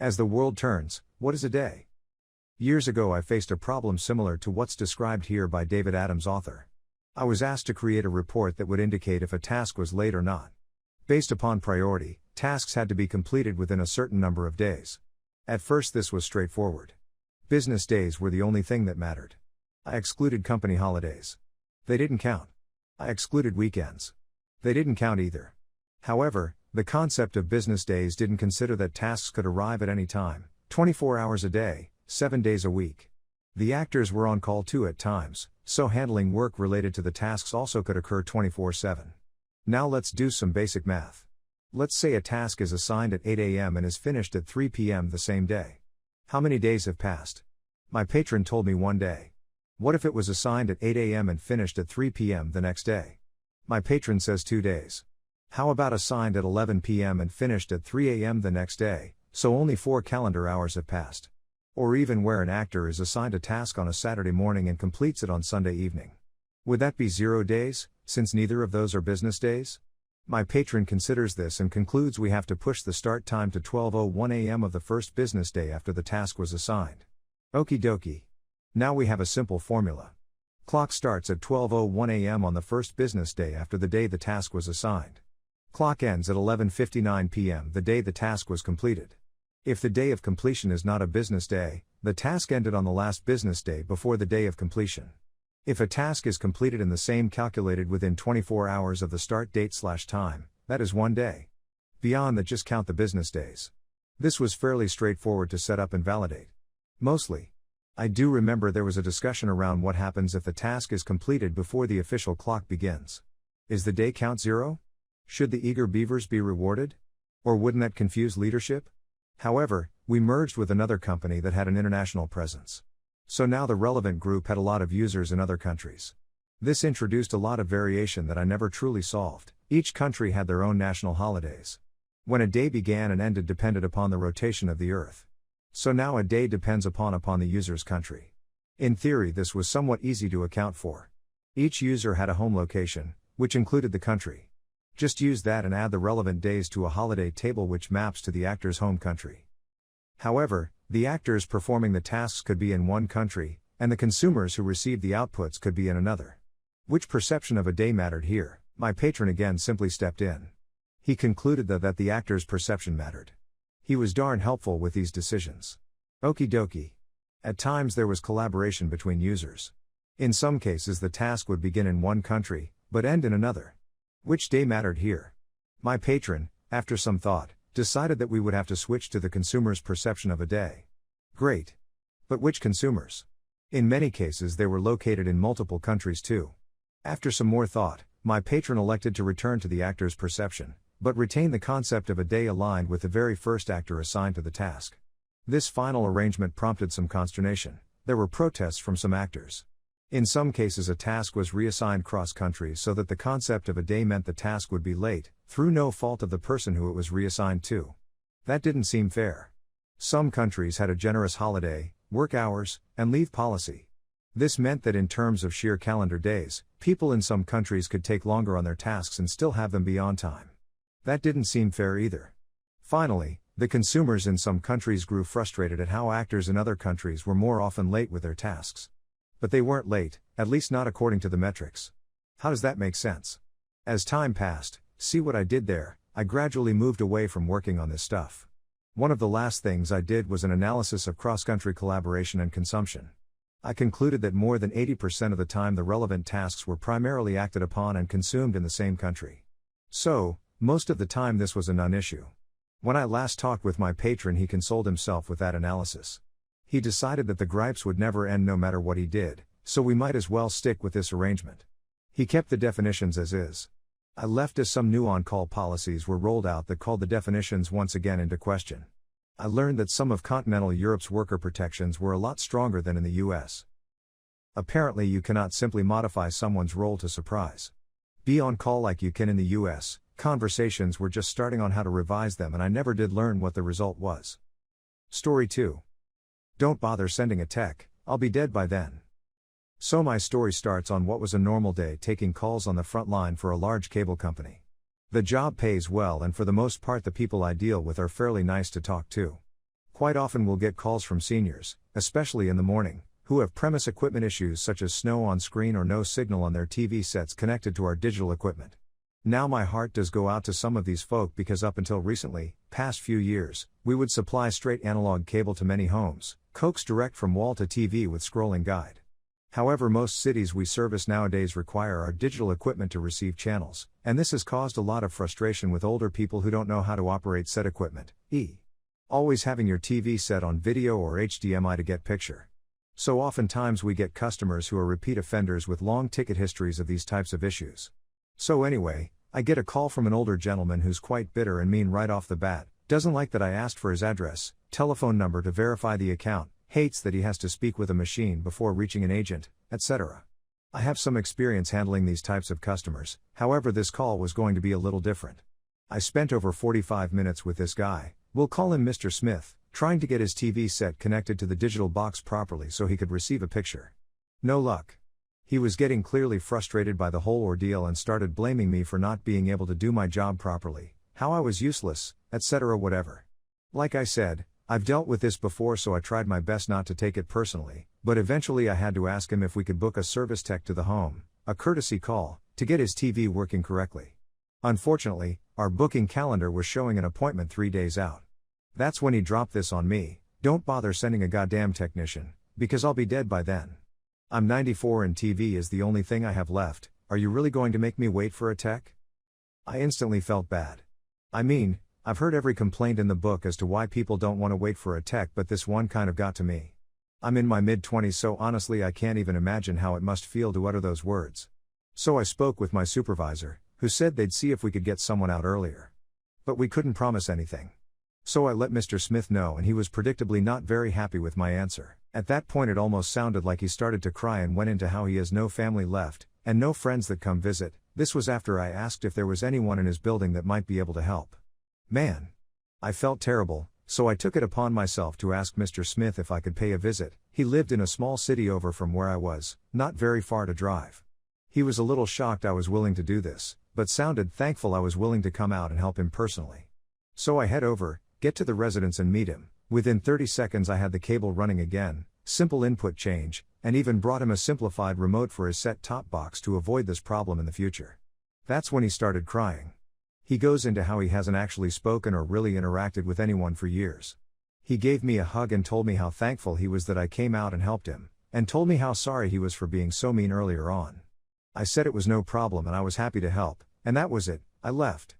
As the world turns, what is a day? Years ago I faced a problem similar to what's described here by David Adams, author. I was asked to create a report that would indicate if a task was late or not. Based upon priority, tasks had to be completed within a certain number of days. At first this was straightforward. Business days were the only thing that mattered. I excluded company holidays. They didn't count. I excluded weekends. They didn't count either. However, the concept of business days didn't consider that tasks could arrive at any time, 24 hours a day, 7 days a week. The actors were on call too at times, so handling work related to the tasks also could occur 24/7. Now let's do some basic math. Let's say a task is assigned at 8 a.m. and is finished at 3 p.m. the same day. How many days have passed? My patron told me 1 day. What if it was assigned at 8 a.m. and finished at 3 p.m. the next day? My patron says 2 days. How about assigned at 11 p.m. and finished at 3 a.m. the next day, so only 4 calendar hours have passed? Or even where an actor is assigned a task on a Saturday morning and completes it on Sunday evening. Would that be 0 days, since neither of those are business days? My patron considers this and concludes we have to push the start time to 12:01 a.m. of the first business day after the task was assigned. Okie dokie. Now we have a simple formula. Clock starts at 12:01 a.m. on the first business day after the day the task was assigned. Clock ends at 11:59 p.m. the day the task was completed. If the day of completion is not a business day, the task ended on the last business day before the day of completion. If a task is completed in the same calculated within 24 hours of the start date/time, that is 1 day. Beyond that, just count the business days. This was fairly straightforward to set up and validate. Mostly. I do remember there was a discussion around what happens if the task is completed before the official clock begins. Is the day count 0? Should the eager beavers be rewarded? Or wouldn't that confuse leadership? However, we merged with another company that had an international presence. So now the relevant group had a lot of users in other countries. This introduced a lot of variation that I never truly solved. Each country had their own national holidays. When a day began and ended depended upon the rotation of the Earth. So now a day depends upon the user's country. In theory, this was somewhat easy to account for. Each user had a home location, which included the country. Just use that and add the relevant days to a holiday table which maps to the actor's home country. However, the actors performing the tasks could be in one country, and the consumers who received the outputs could be in another. Which perception of a day mattered here? My patron again simply stepped in. He concluded that the actor's perception mattered. He was darn helpful with these decisions. Okie dokie. At times there was collaboration between users. In some cases the task would begin in one country, but end in another. Which day mattered here? My patron, after some thought, decided that we would have to switch to the consumer's perception of a day. Great. But which consumers? In many cases they were located in multiple countries too. After some more thought, my patron elected to return to the actor's perception, but retain the concept of a day aligned with the very first actor assigned to the task. This final arrangement prompted some consternation. There were protests from some actors. In some cases a task was reassigned cross-country so that the concept of a day meant the task would be late, through no fault of the person who it was reassigned to. That didn't seem fair. Some countries had a generous holiday, work hours, and leave policy. This meant that in terms of sheer calendar days, people in some countries could take longer on their tasks and still have them be on time. That didn't seem fair either. Finally, the consumers in some countries grew frustrated at how actors in other countries were more often late with their tasks. But they weren't late, at least not according to the metrics. How does that make sense? As time passed, see what I did there, I gradually moved away from working on this stuff. One of the last things I did was an analysis of cross-country collaboration and consumption. I concluded that more than 80% of the time the relevant tasks were primarily acted upon and consumed in the same country. So, most of the time this was a non-issue. When I last talked with my patron he consoled himself with that analysis. He decided that the gripes would never end no matter what he did, so we might as well stick with this arrangement. He kept the definitions as is. I left as some new on-call policies were rolled out that called the definitions once again into question. I learned that some of continental Europe's worker protections were a lot stronger than in the US. Apparently you cannot simply modify someone's role to surprise. Be on call like you can in the US. Conversations were just starting on how to revise them and I never did learn what the result was. Story 2. Don't bother sending a tech, I'll be dead by then. So my story starts on what was a normal day taking calls on the front line for a large cable company. The job pays well and for the most part the people I deal with are fairly nice to talk to. Quite often we'll get calls from seniors, especially in the morning, who have premise equipment issues such as snow on screen or no signal on their TV sets connected to our digital equipment. Now my heart does go out to some of these folk because up until recently, past few years, we would supply straight analog cable to many homes, coax direct from wall to TV with scrolling guide. However, most cities we service nowadays require our digital equipment to receive channels, and this has caused a lot of frustration with older people who don't know how to operate said equipment, always having your TV set on video or HDMI to get picture. So oftentimes we get customers who are repeat offenders with long ticket histories of these types of issues. So anyway, I get a call from an older gentleman who's quite bitter and mean right off the bat, doesn't like that I asked for his address, telephone number to verify the account, hates that he has to speak with a machine before reaching an agent, etc. I have some experience handling these types of customers, however this call was going to be a little different. I spent over 45 minutes with this guy, we'll call him Mr. Smith, trying to get his TV set connected to the digital box properly so he could receive a picture. No luck. He was getting clearly frustrated by the whole ordeal and started blaming me for not being able to do my job properly, how I was useless, etc. whatever. Like I said, I've dealt with this before, so I tried my best not to take it personally, but eventually I had to ask him if we could book a service tech to the home, a courtesy call, to get his TV working correctly. Unfortunately, our booking calendar was showing an appointment 3 days out. That's when he dropped this on me: don't bother sending a goddamn technician, because I'll be dead by then. I'm 94 and TV is the only thing I have left, are you really going to make me wait for a tech? I instantly felt bad. I mean, I've heard every complaint in the book as to why people don't want to wait for a tech, but this one kind of got to me. I'm in my mid-20s, so honestly I can't even imagine how it must feel to utter those words. So I spoke with my supervisor, who said they'd see if we could get someone out earlier. But we couldn't promise anything. So I let Mr. Smith know, and he was predictably not very happy with my answer. At that point it almost sounded like he started to cry and went into how he has no family left, and no friends that come visit. This was after I asked if there was anyone in his building that might be able to help. Man. I felt terrible, so I took it upon myself to ask Mr. Smith if I could pay a visit. He lived in a small city over from where I was, not very far to drive. He was a little shocked I was willing to do this, but sounded thankful I was willing to come out and help him personally. So I head over, get to the residence and meet him. Within 30 seconds I had the cable running again, simple input change, and even brought him a simplified remote for his set-top box to avoid this problem in the future. That's when he started crying. He goes into how he hasn't actually spoken or really interacted with anyone for years. He gave me a hug and told me how thankful he was that I came out and helped him, and told me how sorry he was for being so mean earlier on. I said it was no problem and I was happy to help, and that was it. I left.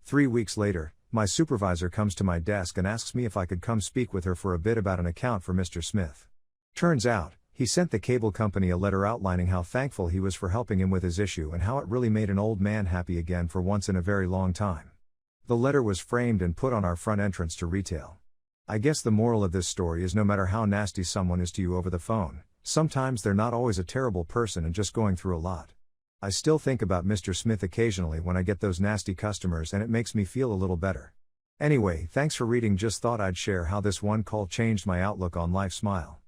3 weeks later, my supervisor comes to my desk and asks me if I could come speak with her for a bit about an account for Mr. Smith. Turns out, he sent the cable company a letter outlining how thankful he was for helping him with his issue and how it really made an old man happy again for once in a very long time. The letter was framed and put on our front entrance to retail. I guess the moral of this story is no matter how nasty someone is to you over the phone, sometimes they're not always a terrible person and just going through a lot. I still think about Mr. Smith occasionally when I get those nasty customers, and it makes me feel a little better. Anyway, thanks for reading. Just thought I'd share how this one call changed my outlook on life. Smile.